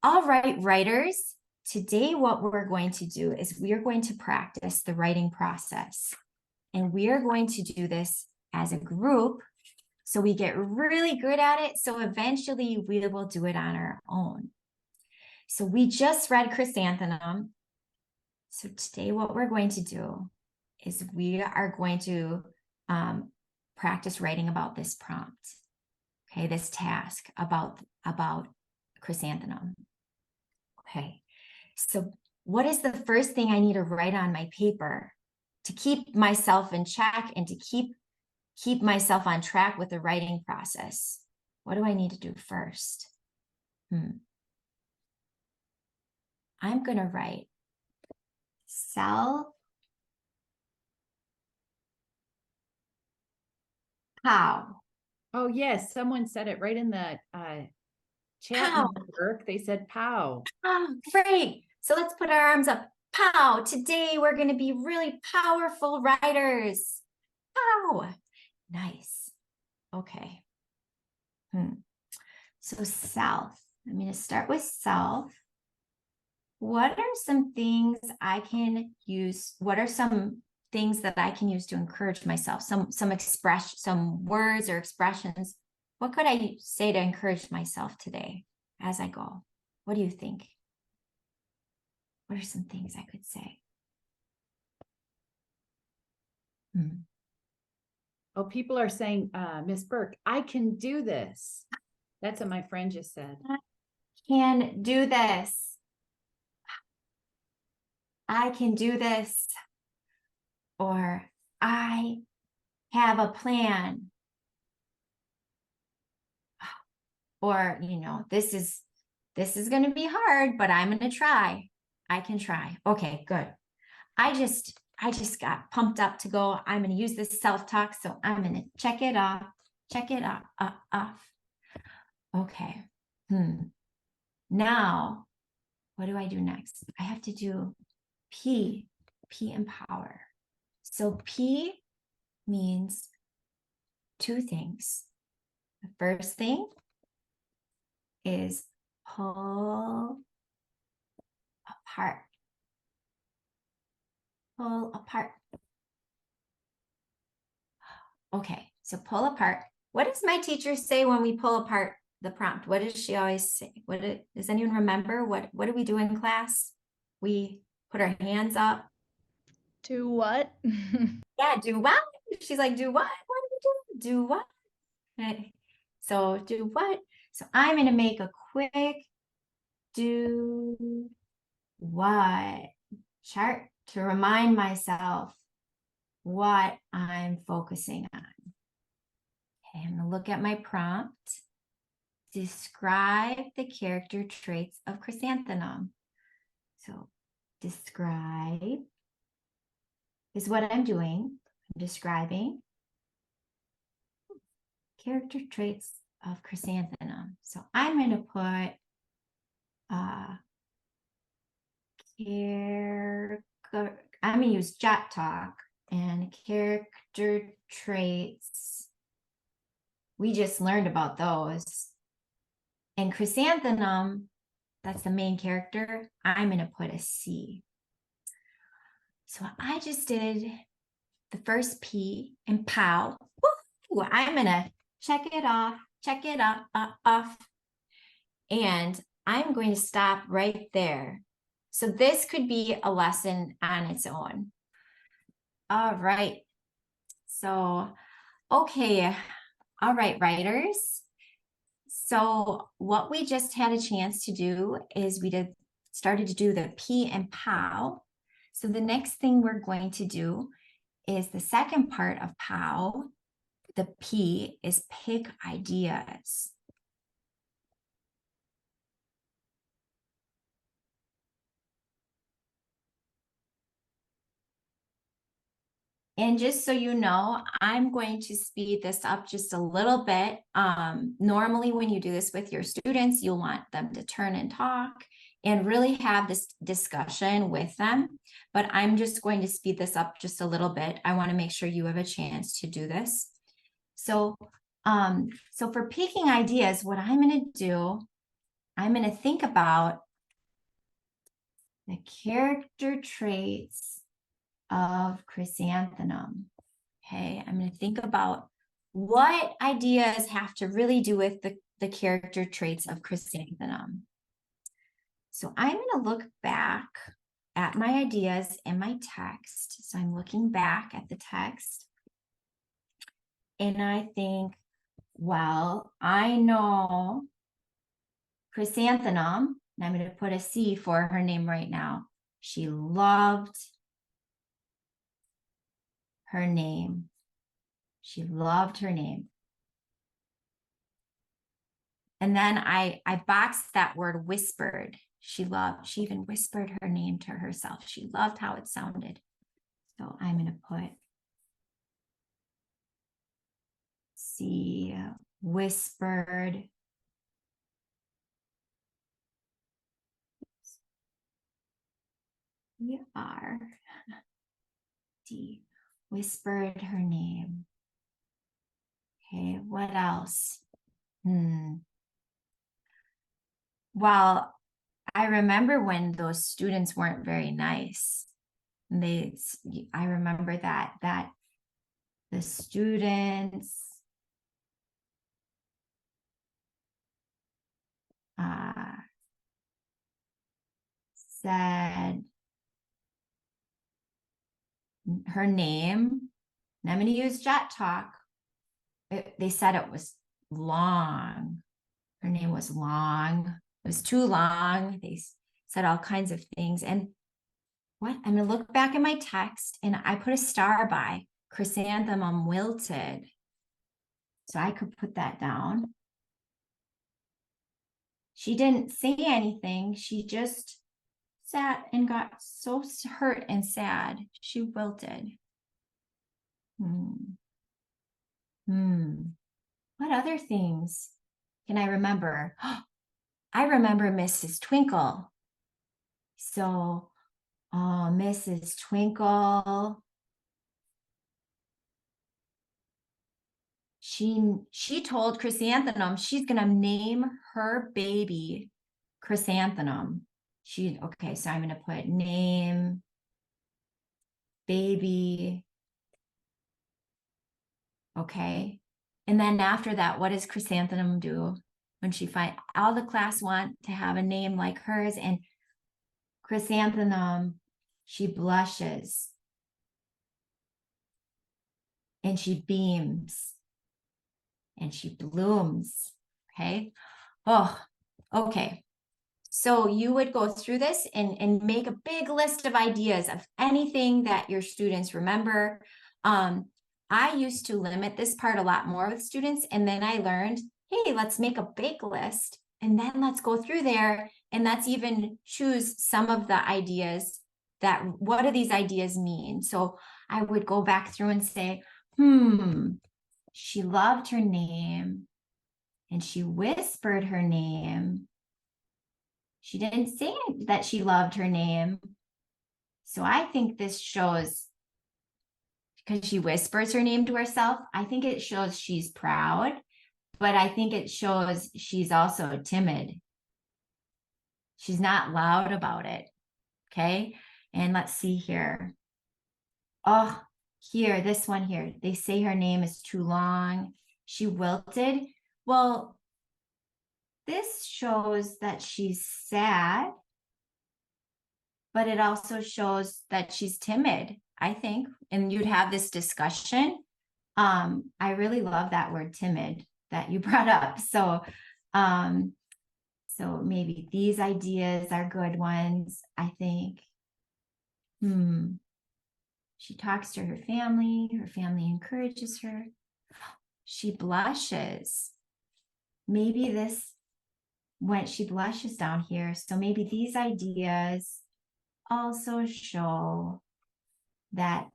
All right, writers, today what we're going to do is we are going to practice the writing process. And we are going to do this as a group so we get really good at it. So eventually we will do it on our own. So we just read Chrysanthemum. So today what we're going to do is we are going to practice writing about this prompt. Okay, this task about Chrysanthemum. Okay, so what is the first thing I need to write on my paper to keep myself in check and to keep myself on track with the writing process? What do I need to do first? I'm going to write sell how. Oh, yes. Someone said it right in the chat network. They said pow. Oh, great. So let's put our arms up. Pow. Today we're going to be really powerful writers. Pow. Nice. Okay. So self. I'm going to start with self. What are some things I can use? What are some things that I can use to encourage myself? Some words or expressions. What could I say to encourage myself today as I go? What do you think? What are some things I could say? Oh, people are saying, Miss Burke, I can do this. That's what my friend just said. I can do this. I can do this. Or I have a plan. Or, this is going to be hard, but I'm going to try. I can try. Okay, good. I just got pumped up to go. I'm going to use this self-talk. So I'm going to check it off. Off. Okay. Now, what do I do next? I have to do P empower. So P means two things. The first thing is pull apart. Pull apart. Okay, so pull apart. What does my teacher say when we pull apart the prompt? What does she always say? Does anyone remember? What do we do in class? We put our hands up. Do what? Yeah, do what? She's like, do what? What do we do? Do what? Okay. So do what? So I'm going to make a quick do what chart to remind myself what I'm focusing on. Okay, I'm going to look at my prompt. Describe the character traits of Chrysanthemum. So describe is what I'm doing. I'm describing character traits of Chrysanthemum. So I'm going to put I'm going to use Jot Talk and character traits. We just learned about those. And Chrysanthemum, that's the main character. I'm going to put a C. So I just did the first P and pow. Woo! I'm going to check it off. And I'm going to stop right there. So this could be a lesson on its own. All right. So, okay. All right, writers. So what we just had a chance to do is we started to do the P and POW. So the next thing we're going to do is the second part of POW. The P is pick ideas. And just so you know, I'm going to speed this up just a little bit. Normally, when you do this with your students, you'll want them to turn and talk and really have this discussion with them. But I'm just going to speed this up just a little bit. I want to make sure you have a chance to do this. So for picking ideas, what I'm going to do I'm going to think about the character traits of chrysanthemum. Okay, I'm going to think about what ideas have to really do with the character traits of chrysanthemum. So I'm going to look back at my ideas in my text. So I'm looking back at the text. And I think, well, I know chrysanthemum, and I'm going to put a C for her name right now. She loved her name. She loved her name. And then I boxed that word whispered. She even whispered her name to herself. She loved how it sounded. So I'm going to put C, whispered. E-R-D, whispered her name. Okay, what else? Well, I remember when those students weren't very nice. I remember that the students said her name, and I'm going to use Jet Talk. They said it was long. Her name was long. It was too long. They said all kinds of things. And what? I'm going to look back at my text, and I put a star by chrysanthemum wilted. So I could put that down. She didn't say anything. She just sat and got so hurt and sad. She wilted. What other things can I remember? I remember Mrs. Twinkle. So, Mrs. Twinkle, she told Chrysanthemum she's gonna name her baby Chrysanthemum. Okay, so I'm gonna put name baby. Okay, and then after that, what does Chrysanthemum do when she all the class want to have a name like hers, and Chrysanthemum, she blushes and she beams and she blooms. Okay. Oh, okay. So you would go through this and make a big list of ideas of anything that your students remember. I used to limit this part a lot more with students, and then I learned, hey, let's make a big list, and then let's go through there, and let's even choose some of the ideas that, what do these ideas mean? So I would go back through and say, she loved her name, and she whispered her name. She didn't say that she loved her name. So I think this shows, because she whispers her name to herself, I think it shows she's proud, but I think it shows she's also timid. She's not loud about it. Okay. And let's see here. Oh, here, this one here. They say her name is too long. She wilted. Well, this shows that she's sad, but it also shows that she's timid, I think. And you'd have this discussion. I really love that word timid that you brought up. So, so maybe these ideas are good ones, I think. She talks to her family encourages her. She blushes. Maybe this, when she blushes down here, so maybe these ideas also show that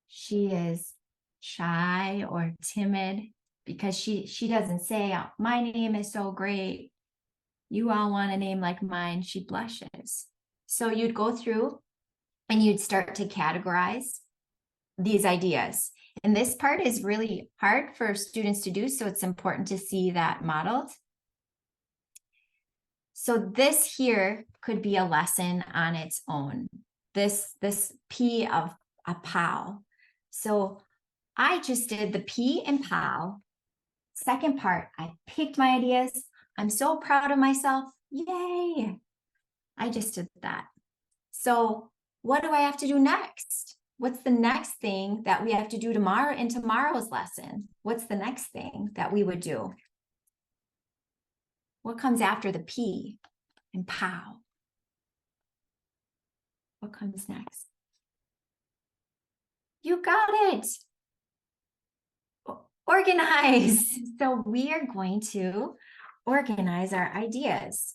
she is shy or timid, because she doesn't say, oh, my name is so great, you all want a name like mine. She blushes. So you'd go through and you'd start to categorize these ideas. And this part is really hard for students to do, so it's important to see that modeled. So this here could be a lesson on its own. This P of a pow. So I just did the P and pow. Second part, I picked my ideas. I'm so proud of myself. Yay. I just did that. So what do I have to do next? What's the next thing that we have to do tomorrow in tomorrow's lesson? What's the next thing that we would do? What comes after the P and pow? What comes next? You got it. Organize. So we are going to organize our ideas.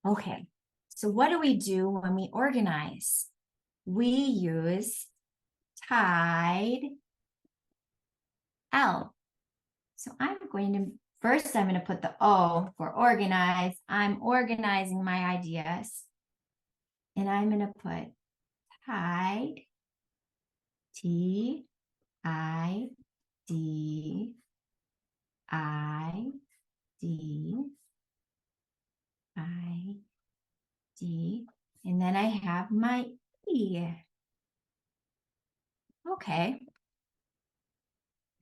Okay. So what do we do when we organize? We use tide L. So I'm going to, first I'm going to put the O for organize. I'm organizing my ideas. And I'm going to put tide, T, I, D, I, D, I, D, and then I have my E. Okay.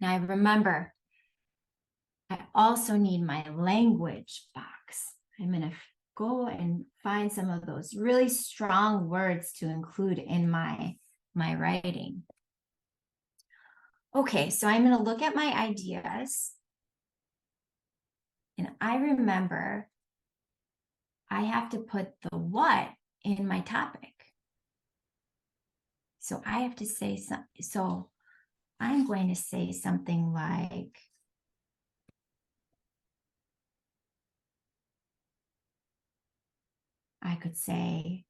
Now remember, I also need my language box. I'm going to go and find some of those really strong words to include in my writing. Okay, so I'm going to look at my ideas. And I remember I have to put the what in my topic. So I have to say something. So I'm going to say something like, I could say,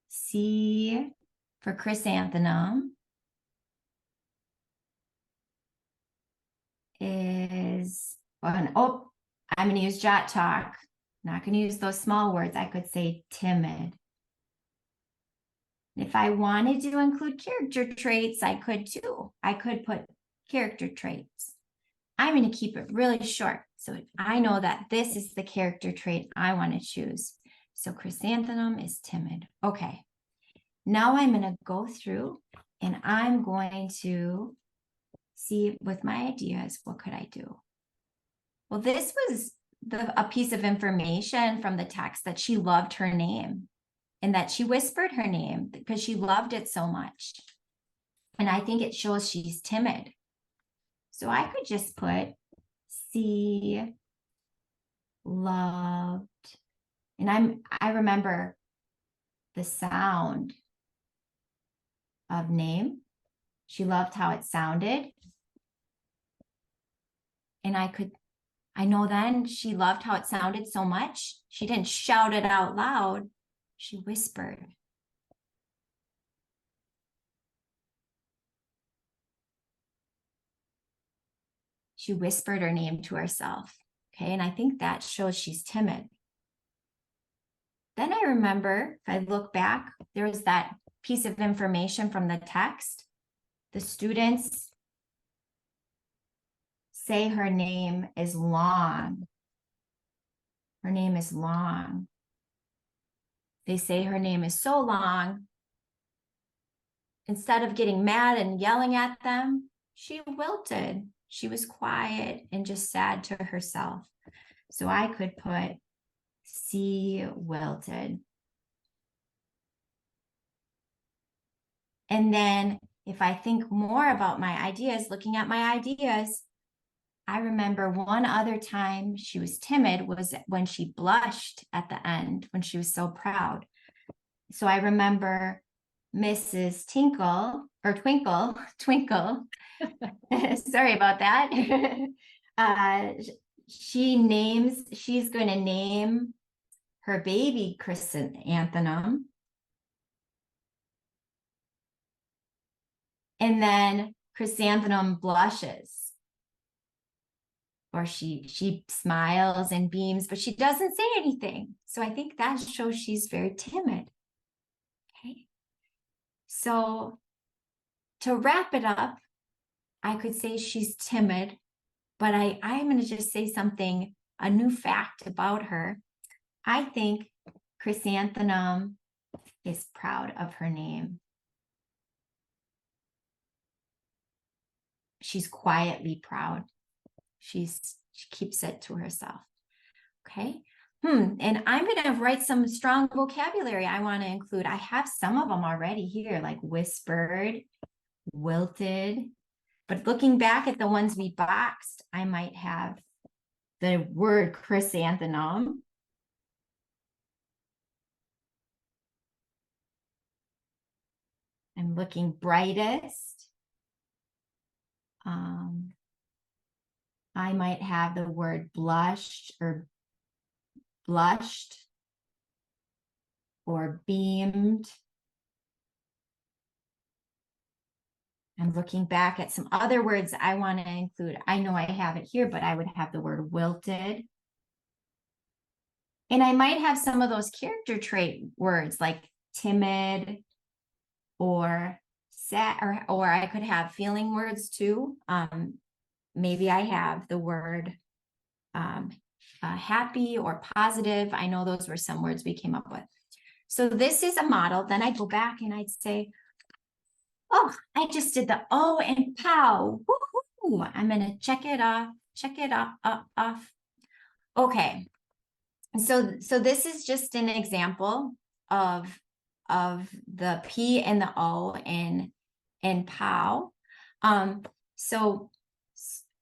C for chrysanthemum is, oh, I'm going to use Jot Talk. Not going to use those small words. I could say timid. If I wanted to include character traits, I could too. I could put character traits. I'm going to keep it really short. So I know that this is the character trait I want to choose. So chrysanthemum is timid. Okay. Now I'm going to go through and I'm going to see with my ideas, what could I do? Well, this was a piece of information from the text that she loved her name and that she whispered her name because she loved it so much. And I think it shows she's timid. So I could just put C loved, and I remember the sound of name. She loved how it sounded. And I know then she loved how it sounded so much. She didn't shout it out loud. She whispered. She whispered her name to herself. Okay, and I think that shows she's timid. Then I remember, if I look back, there was that piece of information from the text. The students say her name is long. Her name is long. They say her name is so long. Instead of getting mad and yelling at them, she wilted. She was quiet and just sad to herself. So I could put C wilted. And then if I think more about my ideas, looking at my ideas, I remember one other time she was timid was when she blushed at the end, when she was so proud. So I remember Mrs. Twinkle, sorry about that. She's going to name her baby chrysanthemum. And then chrysanthemum blushes. Or she smiles and beams, but she doesn't say anything. So I think that shows she's very timid. Okay. So to wrap it up, I could say she's timid, but I'm going to just say something a new fact about her. I think Chrysanthemum is proud of her name. She's quietly proud. She keeps it to herself. Okay. And I'm going to write some strong vocabulary I want to include. I have some of them already here, like whispered, wilted. But looking back at the ones we boxed, I might have the word chrysanthemum. I'm looking brightest. I might have the word blushed or blushed or beamed. I'm looking back at some other words I want to include. I know I have it here, but I would have the word wilted. And I might have some of those character trait words like timid or sad, or I could have feeling words too. Maybe I have the word happy or positive. I know those were some words we came up with. So this is a model. Then I'd go back and I'd say, oh, I just did the O and pow. Woo-hoo. I'm going to check it off. Off. Okay. So this is just an example of the P and the O in pow. So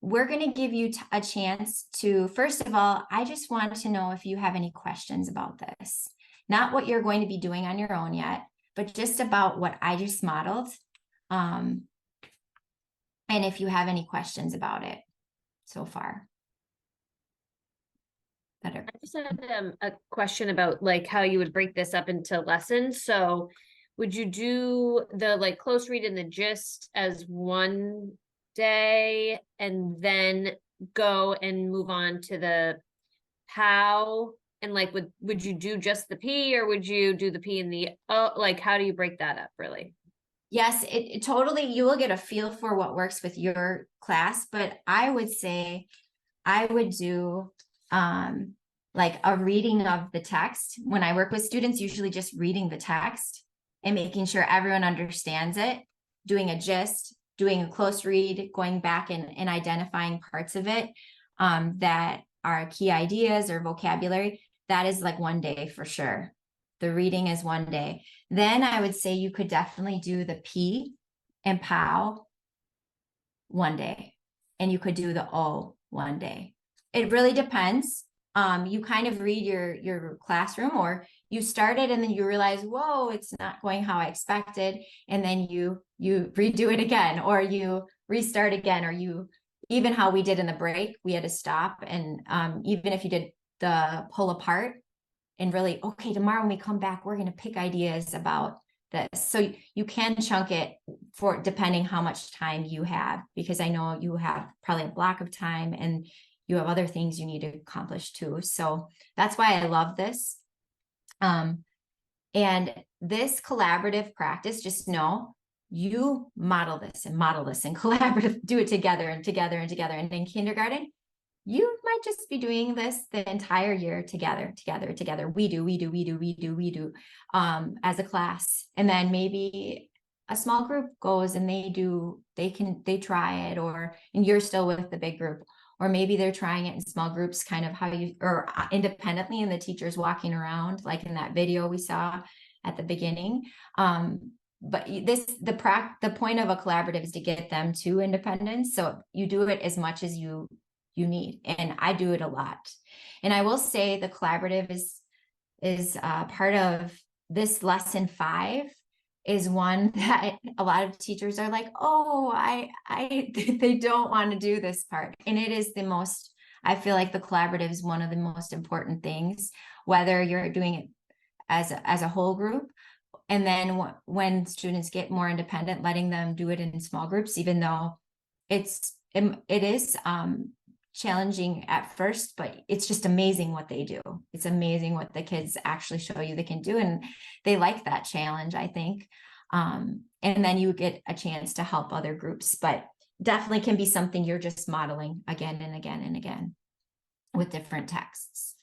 we're going to give you a chance to, first of all, I just want to know if you have any questions about this. Not what you're going to be doing on your own yet, but just about what I just modeled. And if you have any questions about it so far. Better. I just had a question about like how you would break this up into lessons. So would you do the like close read and the gist as one day and then go and move on to the POW? And like would you do just the P or would you do the P and the O? Like how do you break that up really? Yes, it totally, you will get a feel for what works with your class, but I would say I would do like a reading of the text. When I work with students, usually just reading the text and making sure everyone understands it, doing a gist, doing a close read, going back and identifying parts of it that are key ideas or vocabulary. That is like one day for sure. The reading is one day. Then I would say you could definitely do the P and POW one day, and you could do the O one day. It really depends. You kind of read your classroom, or you start it and then you realize, whoa, it's not going how I expected. And then you redo it again, or you restart again, or you, even how we did in the break, we had to stop. And even if you did the pull apart and really, okay, tomorrow when we come back, we're going to pick ideas about this. So you can chunk it for depending how much time you have, because I know you have probably a block of time and you have other things you need to accomplish too. So that's why I love this. And this collaborative practice, just know you model this and collaborative, do it together and together and together. And in kindergarten, you might just be doing this the entire year together. We do as a class. And then maybe a small group goes and they try it, and you're still with the big group, or maybe they're trying it in small groups, kind of or independently, and the teacher's walking around, like in that video we saw at the beginning. But the point of a collaborative is to get them to independence. So you do it as much as you need. And I do it a lot. And I will say the collaborative is part of this lesson 5 is one that a lot of teachers are like, oh, they don't want to do this part. And it is I feel like the collaborative is one of the most important things, whether you're doing it as a whole group. And then when students get more independent, letting them do it in small groups, even though it is challenging at first, but it's just amazing what they do. It's amazing what the kids actually show you they can do. And they like that challenge, I think. And then you get a chance to help other groups, but definitely can be something you're just modeling again and again and again. with different texts.